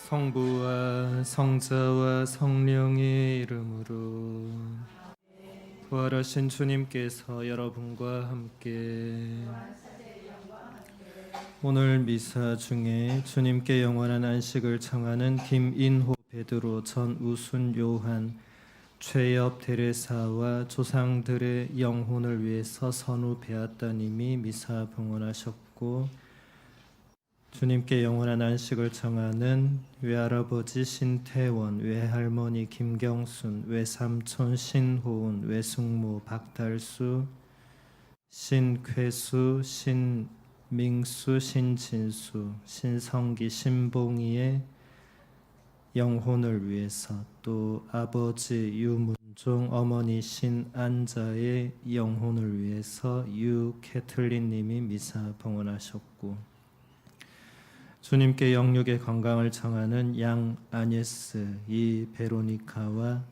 성부와 성자와 성령의 이름으로. 부활하신 주님께서 여러분과 함께 오늘 미사 중에 주님께 영원한 안식을 청하는 김인호, 베드로, 전우순, 요한, 최엽, 데레사와 조상들의 영혼을 위해서 선우 베았다님이 미사 봉헌하셨고, 주님께 영원한 안식을 청하는 외할아버지 신태원, 외할머니 김경순, 외삼촌 신호은, 외숙모 박달수, 신쾌수, 신민수, 신진수, 신성기, 신봉이의 영혼을 위해서, 또 아버지 유문종, 어머니 신안자의 영혼을 위해서 유캐틀린님이 미사 봉헌하셨고, 주님께 영육의 건강을 청하는 양 아녜스, 이 베로니카와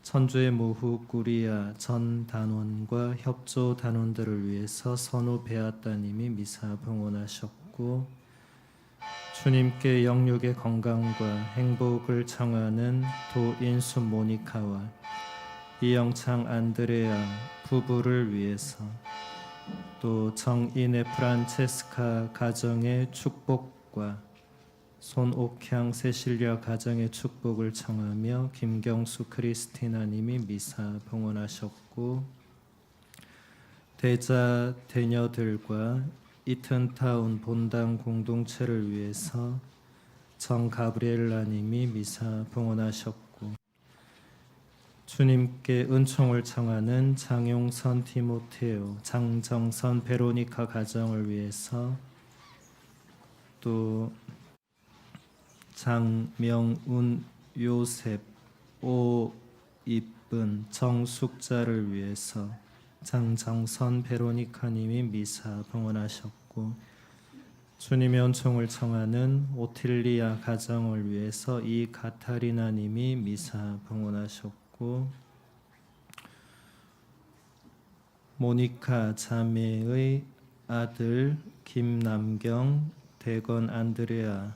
천주의 모후 꾸리아 전 단원과 협조 단원들을 위해서 선우 베아따님이 미사 봉헌하셨고, 주님께 영육의 건강과 행복을 청하는 도인수 모니카와 이영창 안드레아 부부를 위해서, 또 정인의 프란체스카 가정의 축복과 손옥향 세실리아 가정의 축복을 청하며 김경수 크리스티나님이 미사 봉헌하셨고, 대자 대녀들과 이튼타운 본당 공동체를 위해서 정 가브리엘라님이 미사 봉헌하셨고, 주님께 은총을 청하는 장용선 티모테오, 장정선 베로니카 가정을 위해서, 또 장명운 요셉 오이쁜 정숙자를 위해서 장정선 베로니카님이 미사 봉헌하셨고, 주님의 은총을 청하는 오틸리아 가정을 위해서 이 가타리나님이 미사 봉헌하셨고, 모니카 자매의 아들 김남경, 대건 안드레아와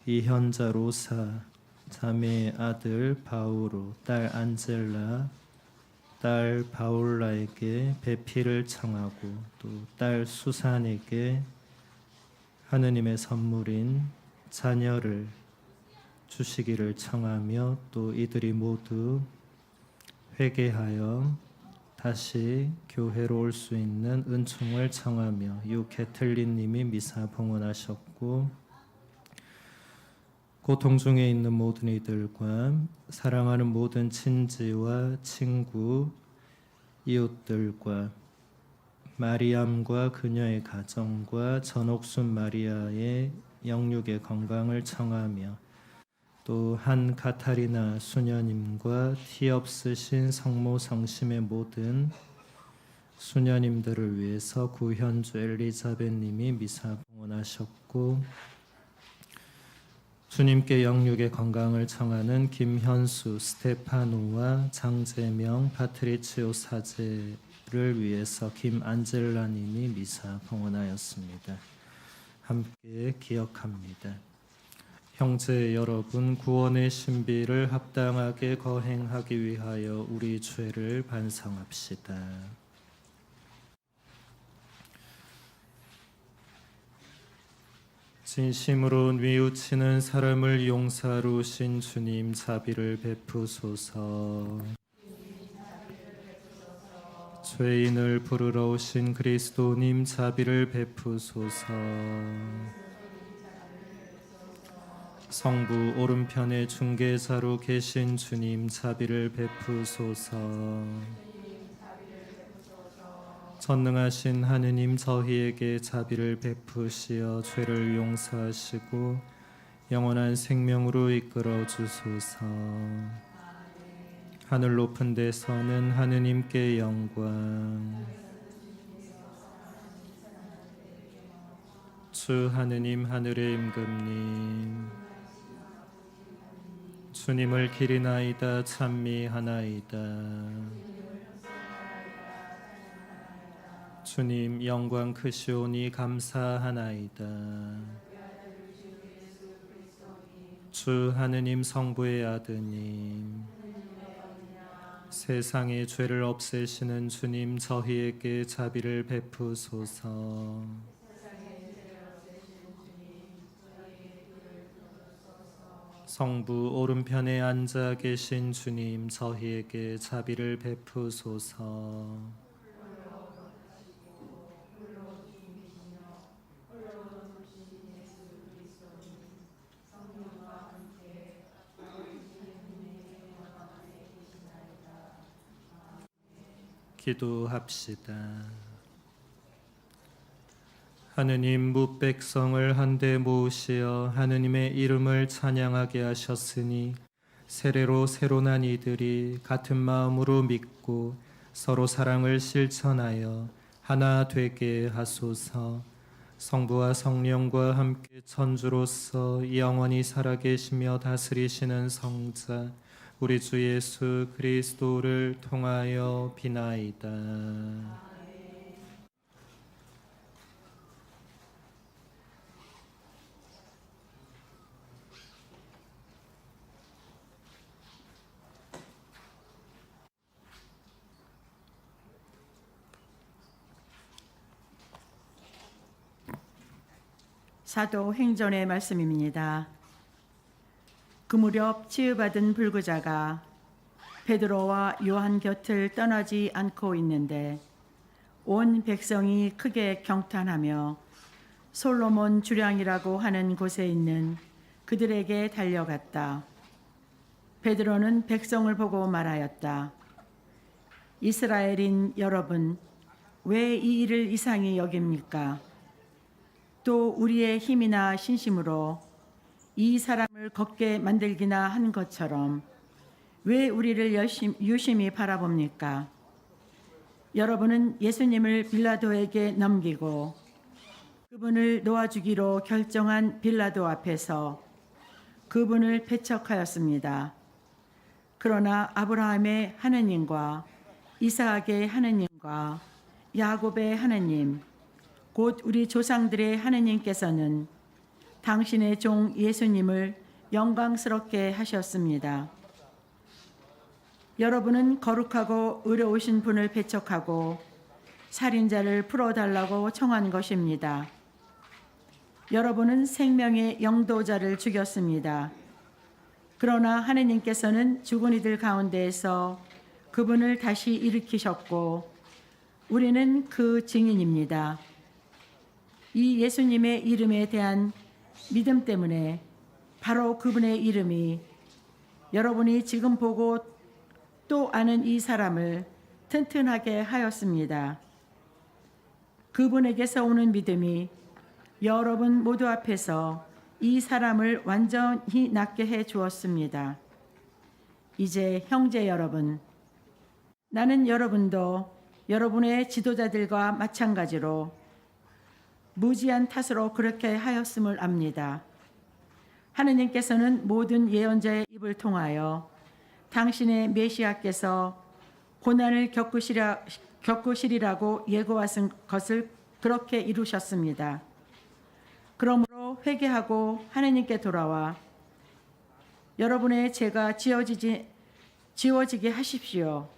이현자 로사 자매의 아들 바우로, 딸 안젤라, 딸 바울라에게 배필을 청하고, 또 딸 수산에게 하느님의 선물인 자녀를 주시기를 청하며, 또 이들이 모두 회개하여 다시 교회로 올 수 있는 은총을 청하며 유캐틀린님이 미사 봉헌하셨고, 고통 중에 있는 모든 이들과 사랑하는 모든 친지와 친구, 이웃들과 마리암과 그녀의 가정과 전옥순 마리아의 영육의 건강을 청하며, 또 한 가타리나 수녀님과 티 없으신 성모 성심의 모든 수녀님들을 위해서 구현주 엘리자벳님이 미사 봉헌하셨고, 주님께 영육의 건강을 청하는 김현수, 스테파노와 장재명, 파트리치오 사제를 위해서 김안젤라님이 미사 봉헌하였습니다. 함께 기억합니다. 형제 여러분, 구원의 신비를 합당하게 거행하기 위하여 우리 죄를 반성합시다. 진심으로 뉘우치는 사람을 용사로우신 주님, 자비를 베푸소서. 죄인을 부르러 오신 그리스도님, 자비를 베푸소서. 성부 오른편의 중개자로 계신 주님, 자비를 베푸소서. 전능하신 하느님, 저희에게 자비를 베푸시어 죄를 용서하시고 영원한 생명으로 이끌어 주소서. 하늘 높은 데서는 하느님께 영광. 주 하느님, 하늘의 임금님, 주님을 기리나이다, 찬미하나이다. 주님 영광 크시오니 감사하나이다. 주 하느님 성부의 아드님, 세상의 죄를 없애시는 주님, 저희에게 자비를 베푸소서. 성부 오른편에 앉아 계신 주님, 저희에게 자비를 베푸소서. 기도합시다. 하느님, 뭇백성을 한데 모으시어 하느님의 이름을 찬양하게 하셨으니 세례로 새로 난 이들이 같은 마음으로 믿고 서로 사랑을 실천하여 하나 되게 하소서. 성부와 성령과 함께 천주로서 영원히 살아계시며 다스리시는 성자 우리 주 예수 그리스도를 통하여 비나이다. 사도행전의 말씀입니다. 그 무렵 치유받은 불구자가 베드로와 요한 곁을 떠나지 않고 있는데 온 백성이 크게 경탄하며 솔로몬 주량이라고 하는 곳에 있는 그들에게 달려갔다. 베드로는 백성을 보고 말하였다. 이스라엘인 여러분, 왜 이 일을 이상히 여깁니까? 또 우리의 힘이나 신심으로 이 사람을 걷게 만들기나 한 것처럼 왜 우리를 유심히 바라봅니까? 여러분은 예수님을 빌라도에게 넘기고 그분을 놓아주기로 결정한 빌라도 앞에서 그분을 배척하였습니다. 그러나 아브라함의 하느님과 이삭의 하느님과 야곱의 하느님, 곧 우리 조상들의 하느님께서는 당신의 종 예수님을 영광스럽게 하셨습니다. 여러분은 거룩하고 의로우신 분을 배척하고 살인자를 풀어달라고 청한 것입니다. 여러분은 생명의 영도자를 죽였습니다. 그러나 하느님께서는 죽은 이들 가운데에서 그분을 다시 일으키셨고 우리는 그 증인입니다. 이 예수님의 이름에 대한 믿음 때문에 바로 그분의 이름이 여러분이 지금 보고 또 아는 이 사람을 튼튼하게 하였습니다. 그분에게서 오는 믿음이 여러분 모두 앞에서 이 사람을 완전히 낫게 해 주었습니다. 이제 형제 여러분, 나는 여러분도 여러분의 지도자들과 마찬가지로 무지한 탓으로 그렇게 하였음을 압니다. 하느님께서는 모든 예언자의 입을 통하여 당신의 메시아께서 고난을 겪으시리라고 예고하신 것을 그렇게 이루셨습니다. 그러므로 회개하고 하느님께 돌아와 여러분의 죄가 지워지게 하십시오.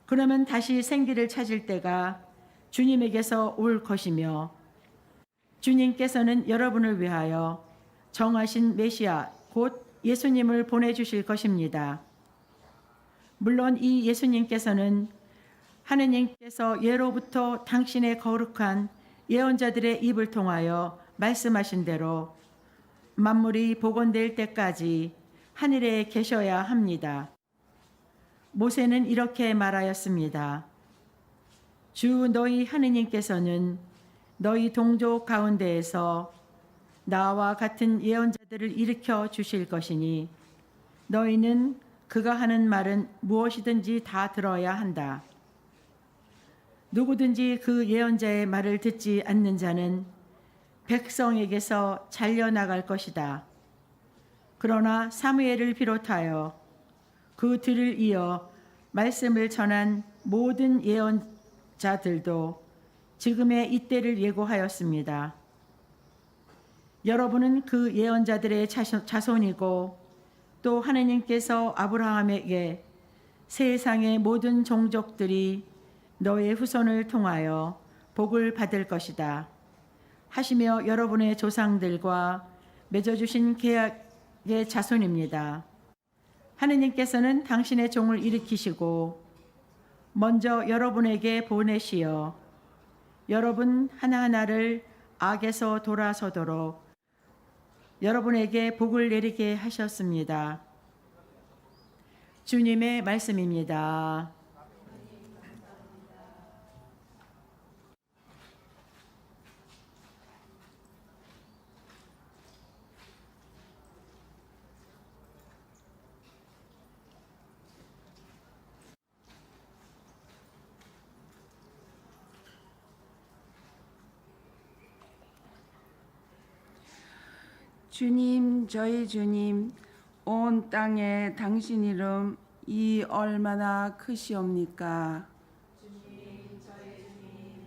그러면 다시 생기를 찾을 때가 주님에게서 올 것이며 주님께서는 여러분을 위하여 정하신 메시아 곧 예수님을 보내주실 것입니다. 물론 이 예수님께서는 하느님께서 예로부터 당신의 거룩한 예언자들의 입을 통하여 말씀하신 대로 만물이 복원될 때까지 하늘에 계셔야 합니다. 모세는 이렇게 말하였습니다. 주 너희 하느님께서는 너희 동족 가운데에서 나와 같은 예언자들을 일으켜 주실 것이니 너희는 그가 하는 말은 무엇이든지 다 들어야 한다. 누구든지 그 예언자의 말을 듣지 않는 자는 백성에게서 잘려나갈 것이다. 그러나 사무엘을 비롯하여 그 뒤를 이어 말씀을 전한 모든 예언자들도 지금의 이때를 예고하였습니다. 여러분은 그 예언자들의 자손이고 또 하느님께서 아브라함에게 세상의 모든 종족들이 너의 후손을 통하여 복을 받을 것이다 하시며 여러분의 조상들과 맺어주신 계약의 자손입니다. 하느님께서는 당신의 종을 일으키시고 먼저 여러분에게 보내시어 여러분 하나하나를 악에서 돌아서도록 여러분에게 복을 내리게 하셨습니다. 주님의 말씀입니다. 주님, 저희 주님, 온 땅에 당신 이름이 얼마나 크시옵니까? 주님, 저희 주님,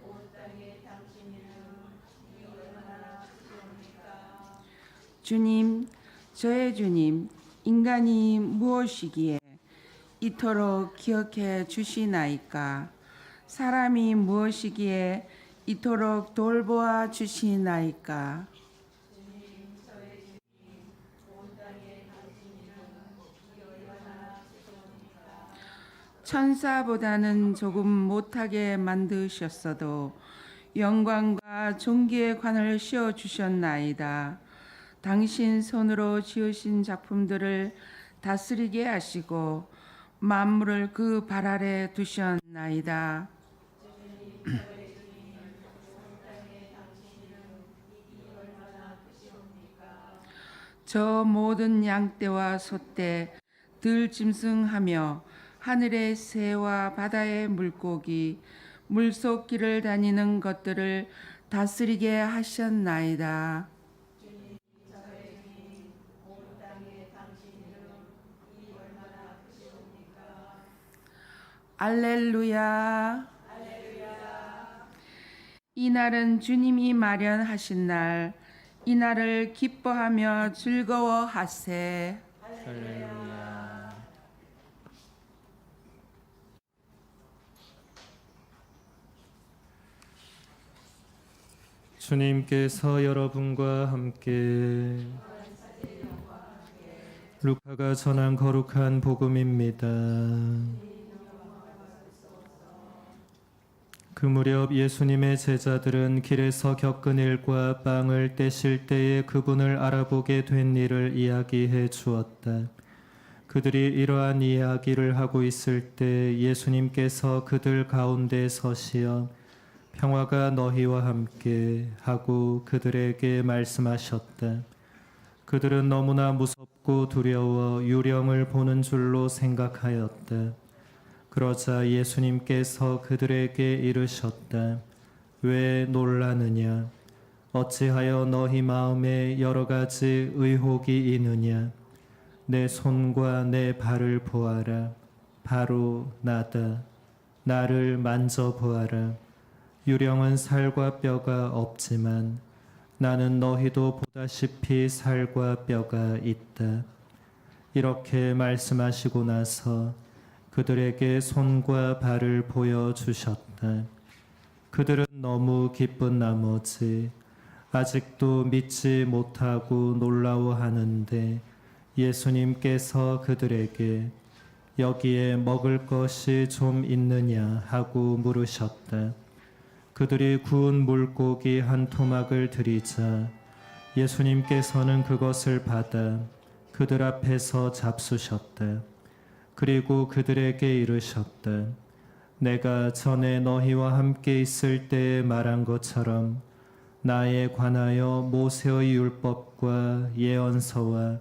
온 땅에 당신 이름이 얼마나 크시옵니까? 주님, 저의 주님, 인간이 무엇이기에 이토록 기억해 주시나이까? 사람이 무엇이기에 이토록 돌보아 주시나이까? 천사보다는 조금 못하게 만드셨어도 영광과 존귀의 관을 씌워 주셨나이다. 당신 손으로 지으신 작품들을 다스리게 하시고 만물을 그 발 아래 두셨나이다. 저 모든 양떼와 소떼, 들짐승하며 하늘의 새와 바다의 물고기, 물속 길을 다니는 것들을 다스리게 하셨나이다. 알렐루야. 이 날은 주님이 마련하신 날, 이 날을 기뻐하며 즐거워하세. 할렐루야. 주님께서 여러분과 함께 루카가 전한 거룩한 복음입니다. 그 무렵 예수님의 제자들은 길에서 겪은 일과 빵을 떼실 때에 그분을 알아보게 된 일을 이야기해 주었다. 그들이 이러한 이야기를 하고 있을 때 예수님께서 그들 가운데 서시어 평화가 너희와 함께 하고 그들에게 말씀하셨다. 그들은 너무나 무섭고 두려워 유령을 보는 줄로 생각하였다. 그러자 예수님께서 그들에게 이르셨다. 왜 놀라느냐? 어찌하여 너희 마음에 여러 가지 의혹이 있느냐? 내 손과 내 발을 보아라. 바로 나다. 나를 만져보아라. 유령은 살과 뼈가 없지만 나는 너희도 보다시피 살과 뼈가 있다. 이렇게 말씀하시고 나서 그들에게 손과 발을 보여주셨다. 그들은 너무 기쁜 나머지 아직도 믿지 못하고 놀라워하는데 예수님께서 그들에게 여기에 먹을 것이 좀 있느냐 하고 물으셨다. 그들이 구운 물고기 한 토막을 드리자 예수님께서는 그것을 받아 그들 앞에서 잡수셨다. 그리고 그들에게 이르셨다. 내가 전에 너희와 함께 있을 때에 말한 것처럼 나에 관하여 모세의 율법과 예언서와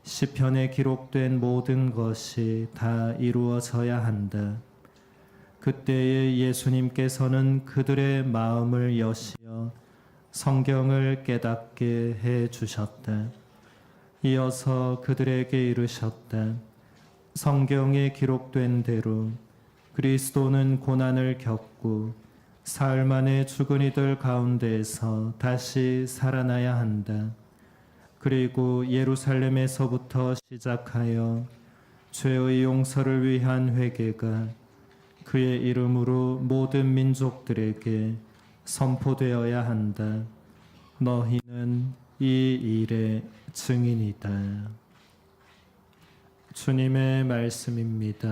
시편에 기록된 모든 것이 다 이루어져야 한다. 그때에 예수님께서는 그들의 마음을 여시어 성경을 깨닫게 해 주셨다. 이어서 그들에게 이르셨다. 성경에 기록된 대로 그리스도는 고난을 겪고 사흘 만에 죽은 이들 가운데에서 다시 살아나야 한다. 그리고 예루살렘에서부터 시작하여 죄의 용서를 위한 회개가 그의 이름으로 모든 민족들에게 선포되어야 한다. 너희는 이 일의 증인이다. 주님의 말씀입니다.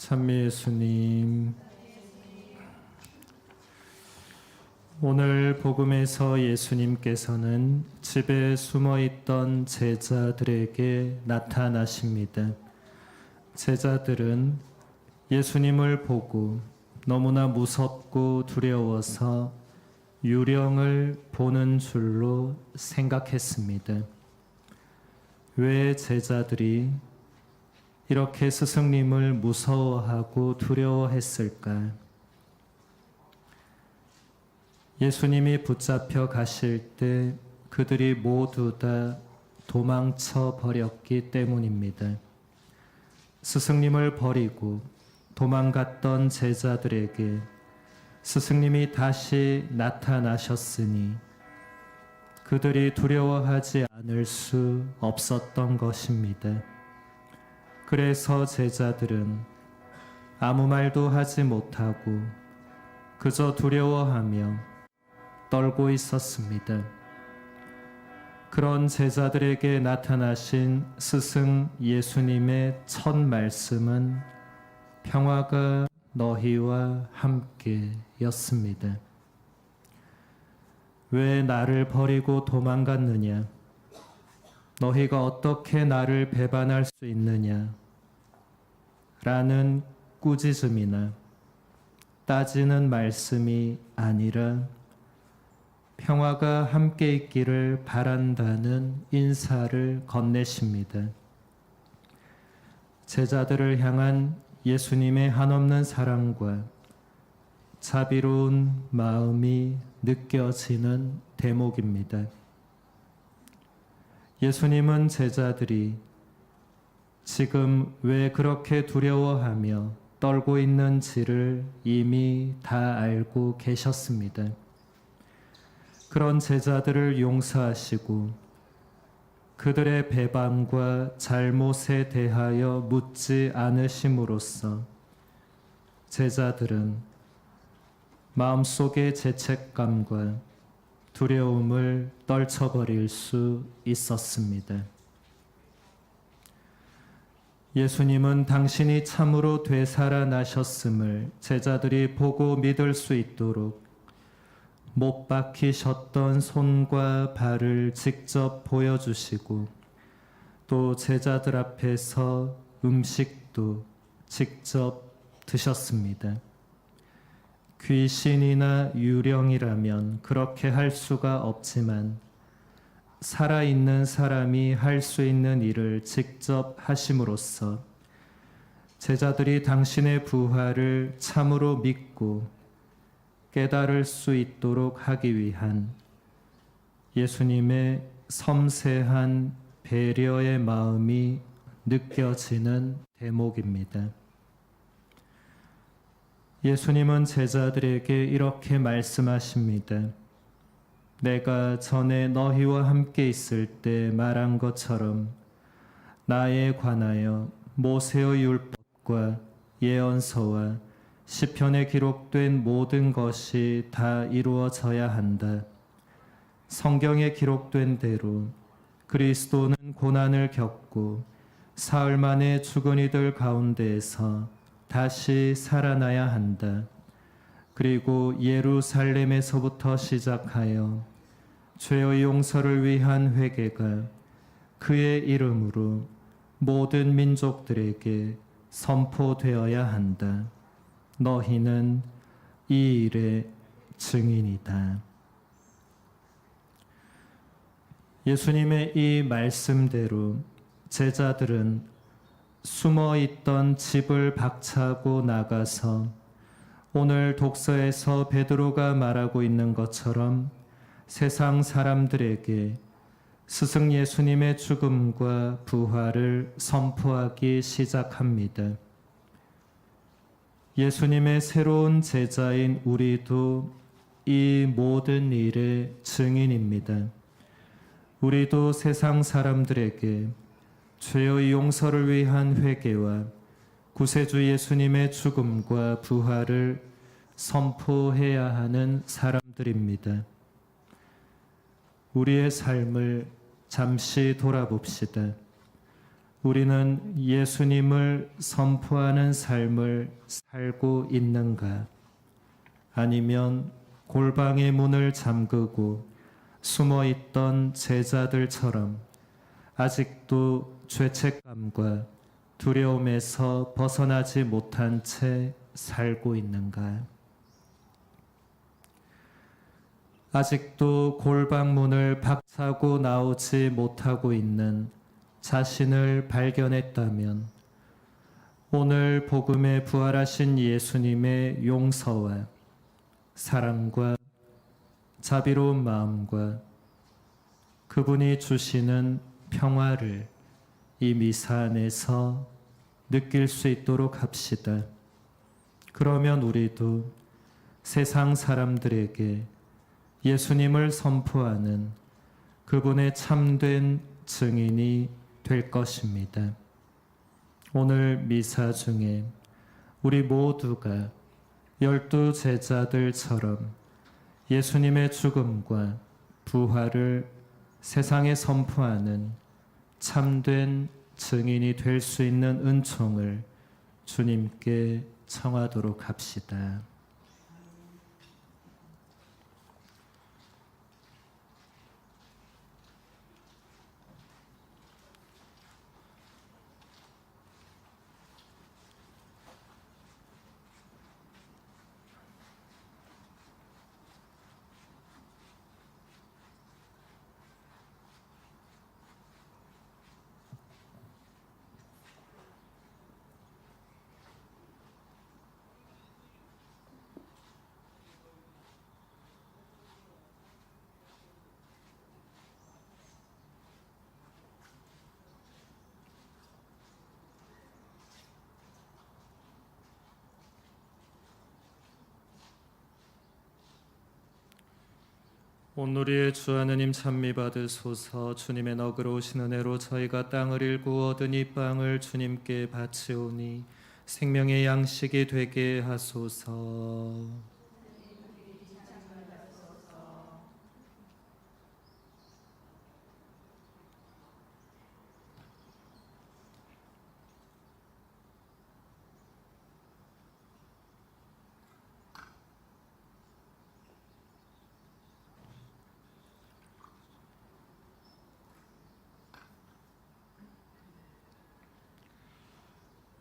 찬미 예수님. 오늘 복음에서 예수님께서는 집에 숨어 있던 제자들에게 나타나십니다. 제자들은 예수님을 보고 너무나 무섭고 두려워서 유령을 보는 줄로 생각했습니다. 왜 제자들이 이렇게 스승님을 무서워하고 두려워했을까? 예수님이 붙잡혀 가실 때 그들이 모두 다 도망쳐 버렸기 때문입니다. 스승님을 버리고 도망갔던 제자들에게 스승님이 다시 나타나셨으니 그들이 두려워하지 않을 수 없었던 것입니다. 그래서 제자들은 아무 말도 하지 못하고 그저 두려워하며 떨고 있었습니다. 그런 제자들에게 나타나신 스승 예수님의 첫 말씀은 평화가 너희와 함께였습니다. 왜 나를 버리고 도망갔느냐? 너희가 어떻게 나를 배반할 수 있느냐? 라는 꾸짖음이나 따지는 말씀이 아니라 평화가 함께 있기를 바란다는 인사를 건네십니다. 제자들을 향한 예수님의 한없는 사랑과 자비로운 마음이 느껴지는 대목입니다. 예수님은 제자들이 지금 왜 그렇게 두려워하며 떨고 있는지를 이미 다 알고 계셨습니다. 그런 제자들을 용서하시고 그들의 배반과 잘못에 대하여 묻지 않으심으로써 제자들은 마음속의 죄책감과 두려움을 떨쳐버릴 수 있었습니다. 예수님은 당신이 참으로 되살아나셨음을 제자들이 보고 믿을 수 있도록 못 박히셨던 손과 발을 직접 보여주시고 또 제자들 앞에서 음식도 직접 드셨습니다. 귀신이나 유령이라면 그렇게 할 수가 없지만 살아있는 사람이 할 수 있는 일을 직접 하심으로써 제자들이 당신의 부활을 참으로 믿고 깨달을 수 있도록 하기 위한 예수님의 섬세한 배려의 마음이 느껴지는 대목입니다. 예수님은 제자들에게 이렇게 말씀하십니다. 내가 전에 너희와 함께 있을 때 말한 것처럼 나에 관하여 모세의 율법과 예언서와 시편에 기록된 모든 것이 다 이루어져야 한다. 성경에 기록된 대로 그리스도는 고난을 겪고 사흘 만에 죽은 이들 가운데에서 다시 살아나야 한다. 그리고 예루살렘에서부터 시작하여 죄의 용서를 위한 회개가 그의 이름으로 모든 민족들에게 선포되어야 한다. 너희는 이 일의 증인이다. 예수님의 이 말씀대로 제자들은 숨어 있던 집을 박차고 나가서 오늘 독서에서 베드로가 말하고 있는 것처럼 세상 사람들에게 스승 예수님의 죽음과 부활을 선포하기 시작합니다. 예수님의 새로운 제자인 우리도 이 모든 일의 증인입니다. 우리도 세상 사람들에게 죄의 용서를 위한 회개와 구세주 예수님의 죽음과 부활을 선포해야 하는 사람들입니다. 우리의 삶을 잠시 돌아봅시다. 우리는 예수님을 선포하는 삶을 살고 있는가? 아니면 골방의 문을 잠그고 숨어 있던 제자들처럼 아직도 죄책감과 두려움에서 벗어나지 못한 채 살고 있는가? 아직도 골방문을 박차고 나오지 못하고 있는 자신을 발견했다면 오늘 복음에 부활하신 예수님의 용서와 사랑과 자비로운 마음과 그분이 주시는 평화를 이 미사 안에서 느낄 수 있도록 합시다. 그러면 우리도 세상 사람들에게 예수님을 선포하는 그분의 참된 증인이 될 것입니다. 오늘 미사 중에 우리 모두가 12 제자들처럼 예수님의 죽음과 부활을 세상에 선포하는 참된 증인이 될 수 있는 은총을 주님께 청하도록 합시다. 오늘의 주 하느님 찬미 받으소서. 주님의 너그러우신 은혜로 저희가 땅을 일구 얻은 이 빵을 주님께 바치오니 생명의 양식이 되게 하소서.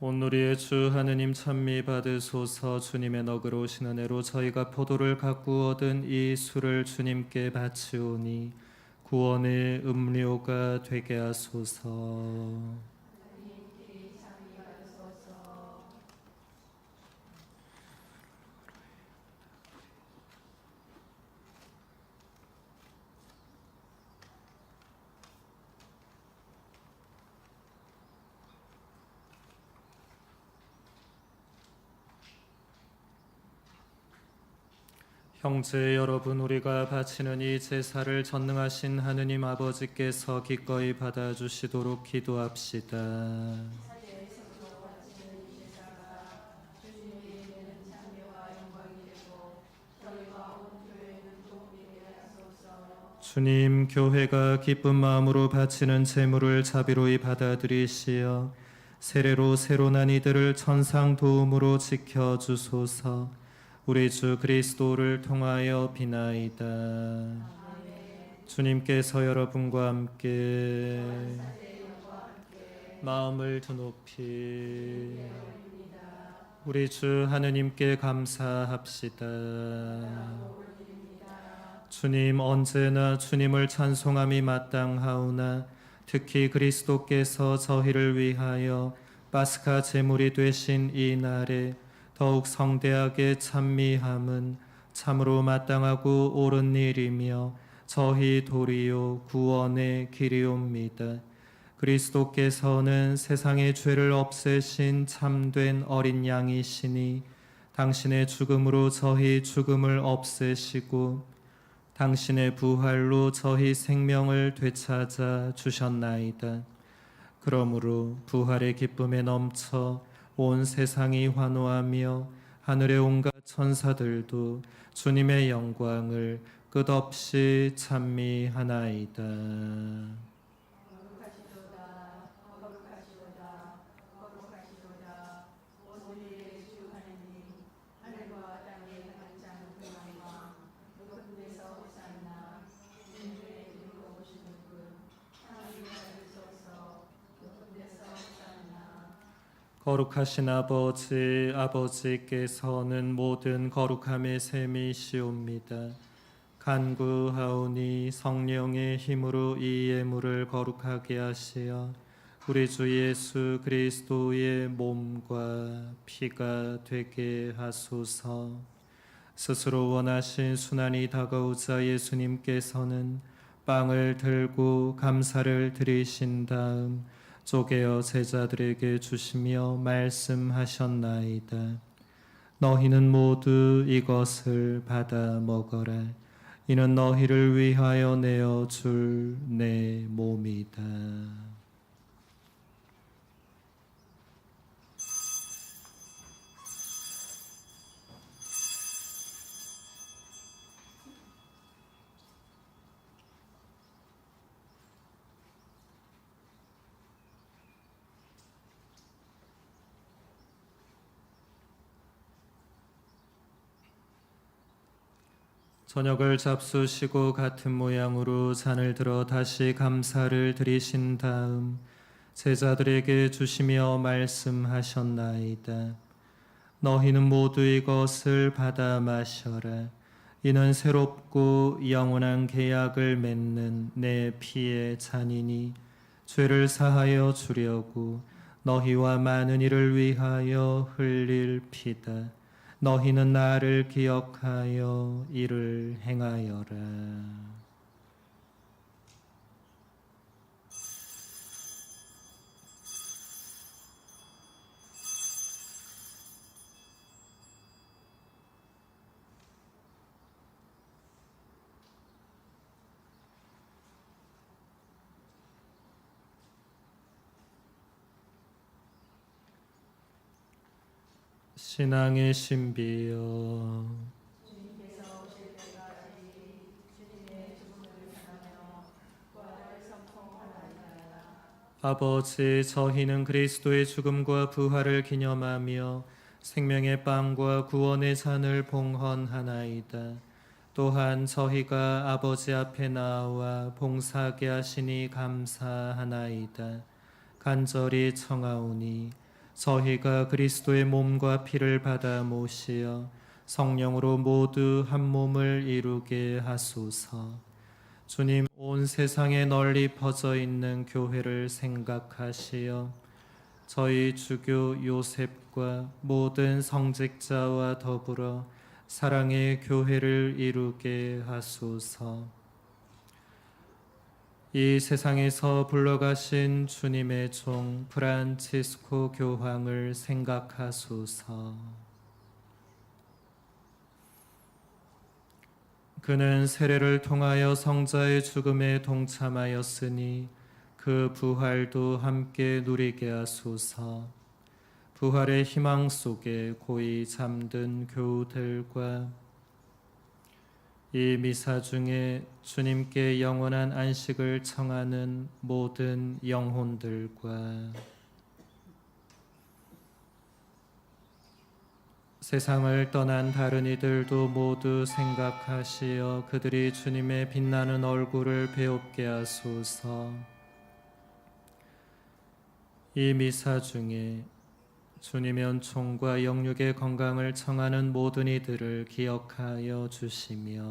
오늘의 주 하느님 찬미 받으소서. 주님의 너그러우신 은혜로 저희가 포도를 가꾸어 얻은 이 술을 주님께 바치오니 구원의 음료가 되게 하소서. 형제 여러분, 우리가 바치는 이 제사를 전능하신 하느님 아버지께서 기꺼이 받아주시도록 기도합시다. 주님, 교회가 기쁜 마음으로 바치는 제물을 자비로이 받아들이시어 세례로 새로 난 이들을 천상 도움으로 지켜주소서. 우리 주 그리스도를 통하여 비나이다. 주님께서 여러분과 함께 마음을 드높이 우리 주 하느님께 감사합시다. 주님, 언제나 주님을 찬송함이 마땅하오나 특히 그리스도께서 저희를 위하여 파스카 제물이 되신 이 날에 더욱 성대하게 찬미함은 참으로 마땅하고 옳은 일이며 저희 도리요 구원의 길이옵니다. 그리스도께서는 세상의 죄를 없애신 참된 어린 양이시니 당신의 죽음으로 저희 죽음을 없애시고 당신의 부활로 저희 생명을 되찾아 주셨나이다. 그러므로 부활의 기쁨에 넘쳐 온 세상이 환호하며 하늘의 온갖 천사들도 주님의 영광을 끝없이 찬미하나이다. 거룩하신 아버지, 아버지께서는 모든 거룩함의 셈이시옵니다. 간구하오니 성령의 힘으로 이 예물을 거룩하게 하시어 우리 주 예수 그리스도의 몸과 피가 되게 하소서. 스스로 원하신 순환이 다가오자 예수님께서는 빵을 들고 감사를 드리신 다음 쪼개어 제자들에게 주시며 말씀하셨나이다. 너희는 모두 이것을 받아 먹어라. 이는 너희를 위하여 내어 줄 내 몸이다. 저녁을 잡수시고 같은 모양으로 잔을 들어 다시 감사를 드리신 다음 제자들에게 주시며 말씀하셨나이다. 너희는 모두 이것을 받아 마셔라. 이는 새롭고 영원한 계약을 맺는 내 피의 잔이니 죄를 사하여 주려고 너희와 많은 이를 위하여 흘릴 피다. 너희는 나를 기억하여 이를 행하여라. 신앙의 신비여, 아버지, 저희는 그리스도의 죽음과 부활을 기념하며 생명의 빵과 구원의 잔을 봉헌하나이다. 또한 저희가 아버지 앞에 나와 봉사하게 하시니 감사하나이다. 간절히 청하오니 저희가 그리스도의 몸과 피를 받아 모시어 성령으로 모두 한 몸을 이루게 하소서. 주님, 온 세상에 널리 퍼져 있는 교회를 생각하시어 저희 주교 요셉과 모든 성직자와 더불어 사랑의 교회를 이루게 하소서. 이 세상에서 불러가신 주님의 종 프란치스코 교황을 생각하소서. 그는 세례를 통하여 성자의 죽음에 동참하였으니 그 부활도 함께 누리게 하소서. 부활의 희망 속에 고이 잠든 교우들과 이 미사 중에 주님께 영원한 안식을 청하는 모든 영혼들과 세상을 떠난 다른 이들도 모두 생각하시어 그들이 주님의 빛나는 얼굴을 배웁게 하소서. 이 미사 중에 주님의 은총과 영육의 건강을 청하는 모든 이들을 기억하여 주시며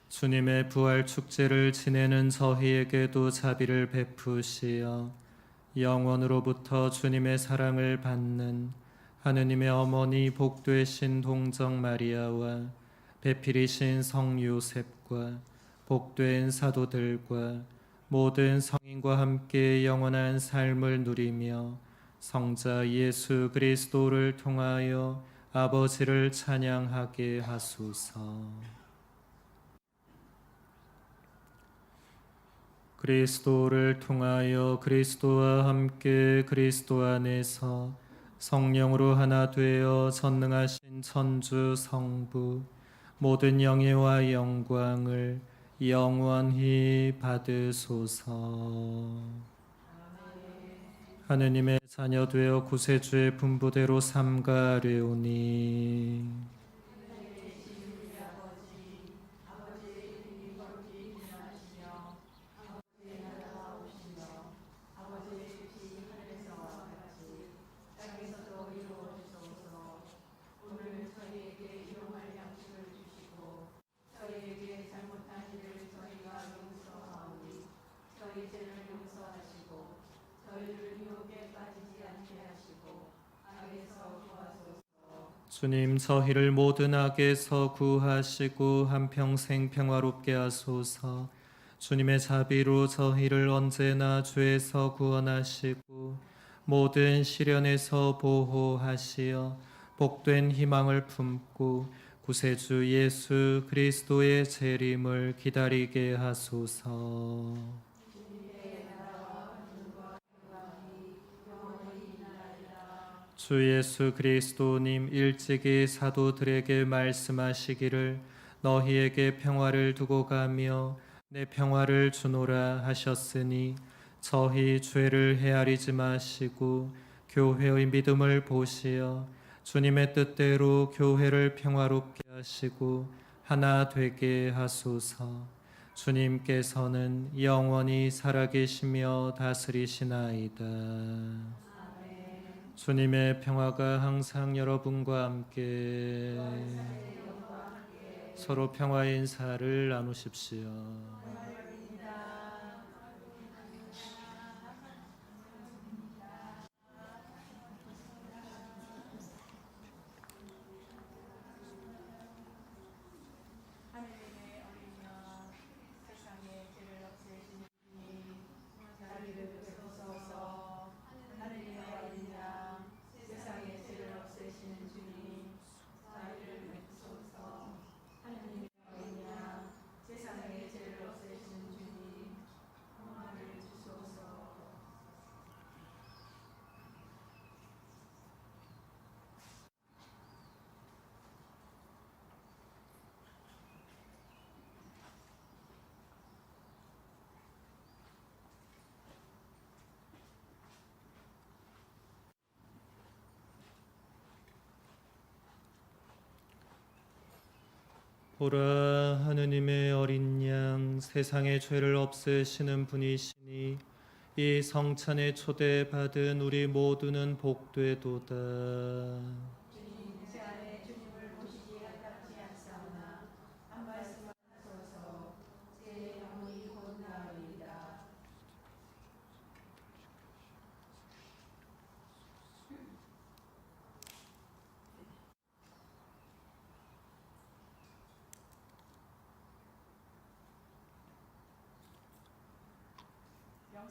주님의 부활 축제를 지내는 저희에게도 자비를 베푸시어 영원으로부터 주님의 사랑을 받는 하느님의 어머니 복되신 동정 마리아와 배필이신 성 요셉과 복된 사도들과 모든 성인과 함께 영원한 삶을 누리며 성자 예수 그리스도를 통하여 아버지를 찬양하게 하소서. 그리스도를 통하여 그리스도와 함께 그리스도 안에서 성령으로 하나 되어 전능하신 천주 성부 모든 영예와 영광을 영원히 받으소서. 하느님의 자녀 되어 구세주의 분부대로 삼가려오니 주님 저희를 모든 악에서 구하시고 한평생 평화롭게 하소서. 주님의 자비로 저희를 언제나 죄에서 구원하시고 모든 시련에서 보호하시어 복된 희망을 품고 구세주 예수 그리스도의 재림을 기다리게 하소서. 주 예수 그리스도님 일찍이 사도들에게 말씀하시기를 너희에게 평화를 두고 가며 내 평화를 주노라 하셨으니 저희 죄를 헤아리지 마시고 교회의 믿음을 보시어 주님의 뜻대로 교회를 평화롭게 하시고 하나 되게 하소서. 주님께서는 영원히 살아계시며 다스리시나이다. 주님의 평화가 항상 여러분과 함께 서로 평화의 인사를 나누십시오. 보라, 하느님의 어린 양, 세상의 죄를 없애시는 분이시니 이 성찬에 초대받은 우리 모두는 복되도다.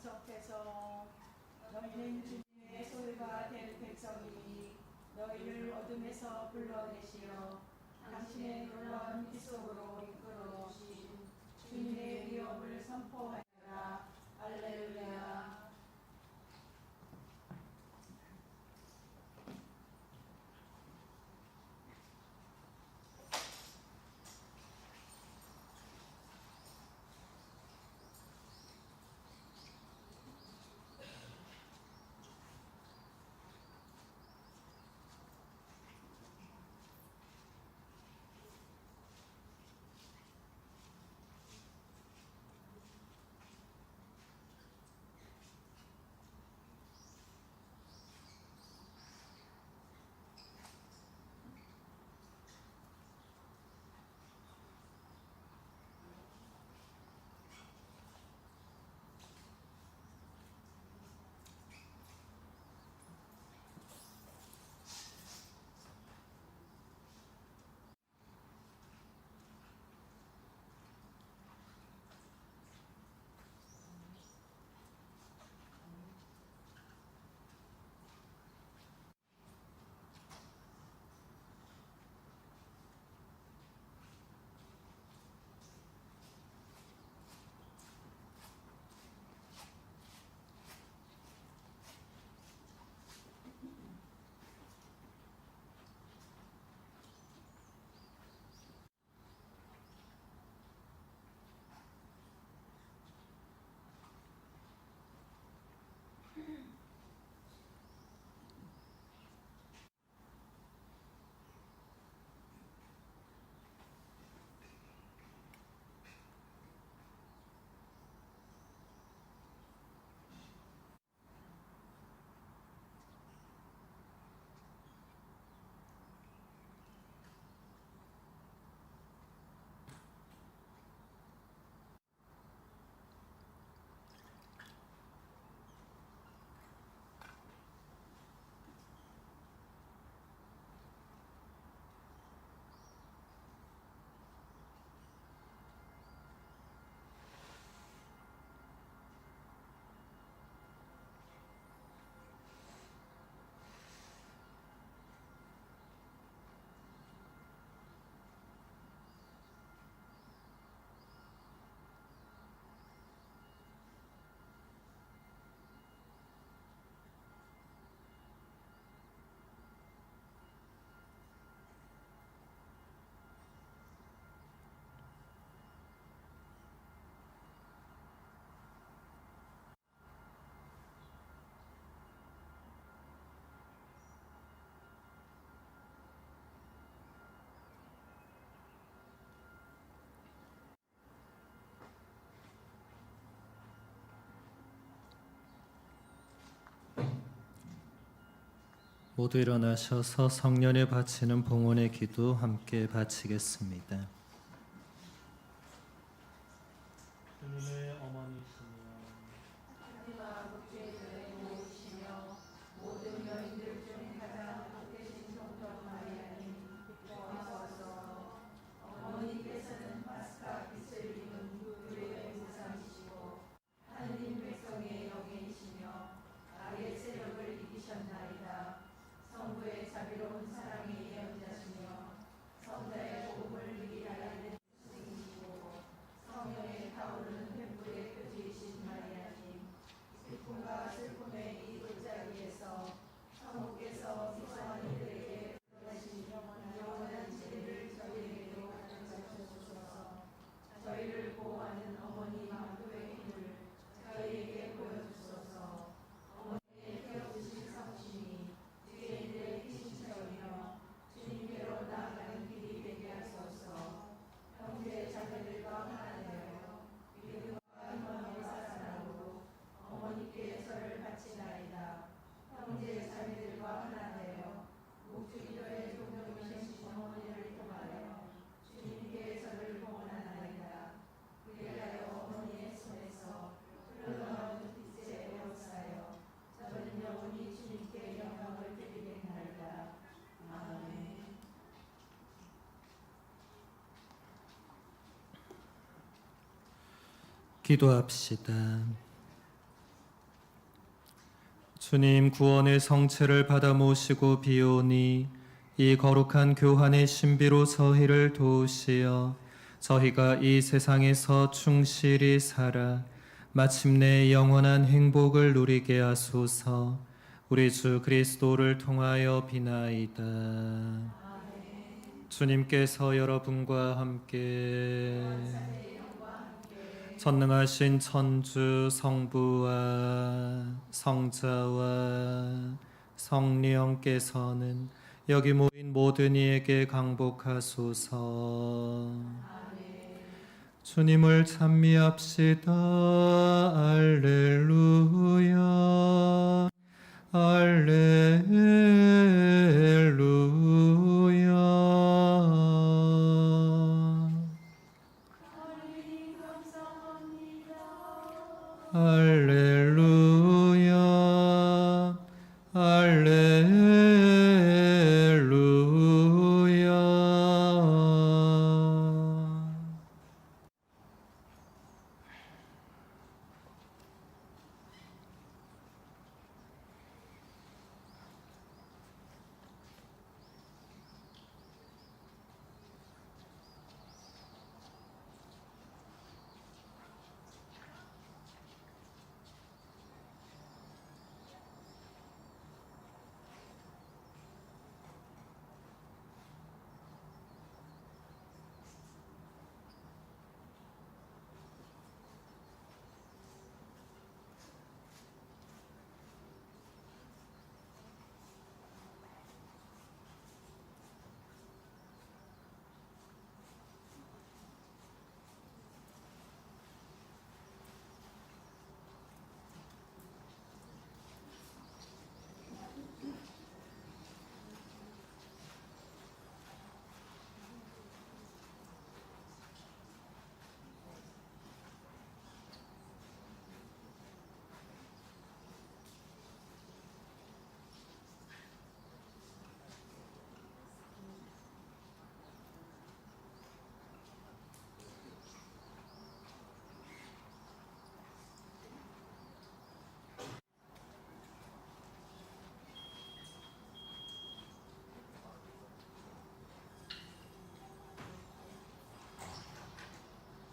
영성께서 너희는 주님의 소유가 될 백성이니 너희를 어둠에서 불러내시어 당신의 놀라운 빛 속으로 이끌어 오신 주님의 위엄을 선포하여라. 할렐루야. 모두 일어나셔서 성년에 바치는 봉헌의 기도 함께 바치겠습니다. 주님의 어머니시며 모든 여인들 중 가장 복되신 성도 마리아님 기뻐하소서. 어머니께서는 파스카 빛을 입은 우리의 우상이시고 하느님 백성의 영예이시며 악의 세력을 이기셨나이다. 성부의 자비로운 사랑의 예언자시며 성자의 복음을 위하여 된 스승이시고 성령의 타오르는 횃불의 표지이신 마리아님, 기쁨과 슬픔의 이 골짜기에서 성부께서 소소한 이들에게 하신 영원한 진리를 저희에게도 가져주소서. 저희를 보호하는 어머니 만도의 힘을 저희에게 보여주소서. 어머니의 깨어주신 성심이 죄인들의 희신처이며 주님께로 나아가는 길이 되게 하소서. 형제 자매들과 하나 되어 믿음과 희망의 사랑으로 어머니께 절을 바치나이다. 형제 자매들과 하나 되어 목주기도의 종종이신 어머니를 통하여 주님께 절을 봉헌하나이다. 그리하여 어머니의 손에서 흘러나오는 빛의 에워싸여 저는 영원히 주님께 영광을 드리겠나이다. 아멘. 기도합시다. 주님, 구원의 성체를 받아 모시고 비오니 이 거룩한 교환의 신비로 저희를 도우시어 저희가 이 세상에서 충실히 살아 마침내 영원한 행복을 누리게 하소서. 우리 주 그리스도를 통하여 비나이다. 주님께서 여러분과 함께 전능하신 천주 성부와 성자와 성령께서는 여기 모인 모든 이에게 강복하소서. 주님을 찬미합시다. 알렐루야 알렐루야 알렐루야